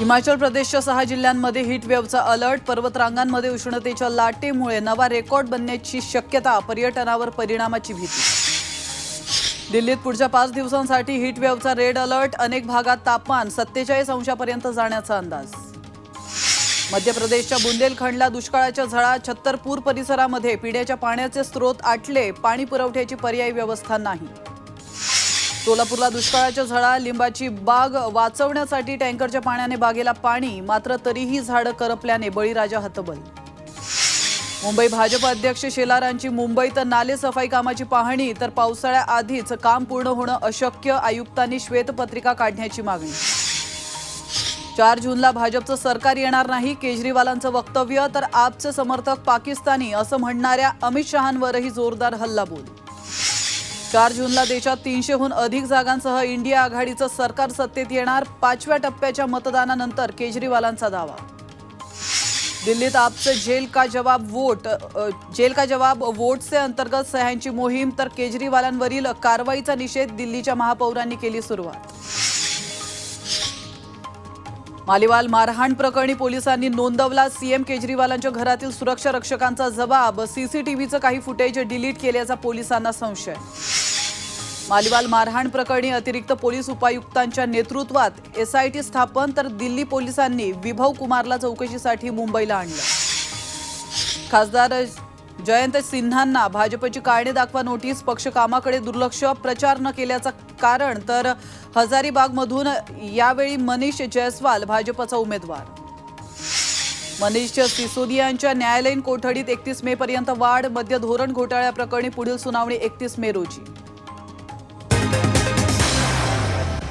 हिमाचल प्रदेशच्या 6 जिल्ह्यांमध्ये heat वेव्हचा alert. पर्वतरांगांमध्ये उष्णतेच्या लाटेमुळे नवा रेकॉर्ड बनण्याची शक्यता। पर्यटनावर परिणामाची भीती। दिल्लीत पुढच्या 5 दिवसांसाठी हीट वेव्हचा रेड अलर्ट। अनेक भागात तापमान 47 अंशापर्यंत जाण्याचा अंदाज। मध्य प्रदेशच्या बुंदेलखंडला दुष्काळाच्या झळा। छत्तरपूर परिसरामध्ये पिण्याच्या पाण्याचे स्रोत आटले। पाणी पुरवठ्याची पर्यायी व्यवस्था नाही। सोलापूरला दुष्काळाच्या झळा। लिंबाची बाग वाचवण्यासाठी टँकरच्या पाण्याने बागेला पाणी, मात्र तरीही झाडं करपल्याने बळीराजा हतबल। मुंबई भाजप अध्यक्ष शेलारांची मुंबईत नाले सफाई कामाची पाहणी। तर पावसाळ्याआधीच काम पूर्ण होणं अशक्य। आयुक्तांनी श्वेतपत्रिका काढण्याची मागणी। 4 जूनला भाजपचं सरकार येणार नाही, केजरीवालांचं वक्तव्य। तर आपचे समर्थक पाकिस्तानी असं म्हणणाऱ्या अमित शहांवरही जोरदार हल्लाबोल। 4 जूनला देशात 300हून अधिक जागांसह इंडिया आघाडीचं सरकार सत्तेत येणार। 5व्या टप्प्याच्या मतदानानंतर केजरीवालांचा दावा। दिल्लीत आपसे जेल का जवाब वोटचे अंतर्गत सह्यांची मोहीम। तर केजरीवालांवरील कारवाईचा निषेध। दिल्लीच्या महापौरांनी केली सुरुवात। मालीवाल मारहाण प्रकरणी पोलिसांनी नोंदवला सीएम केजरीवालांच्या घरातील सुरक्षा रक्षकांचा जबाब। सीसीटीव्हीचं काही फुटेज डिलीट केल्याचा पोलिसांना संशय। मालीवाल मारहाण प्रकरणी अतिरिक्त पोलीस उपायुक्तांच्या नेतृत्वात एसआयटी स्थापन। तर दिल्ली पोलिसांनी विभव कुमारला चौकशीसाठी मुंबईला आणलं। खासदार जयंत सिन्हांना भाजपची कारणे दाखवा नोटीस। पक्ष कामाकडे दुर्लक्ष, प्रचार न केल्याचं कारण। तर हजारीबागमधून यावेळी मनीष जयस्वाल भाजपचा उमेदवार। मनीष सिसोदियांच्या न्यायालयीन कोठडीत 31 मे पर्यंत वाढ। मद्य धोरण घोटाळ्याप्रकरणी पुढील सुनावणी 31 मे रोजी।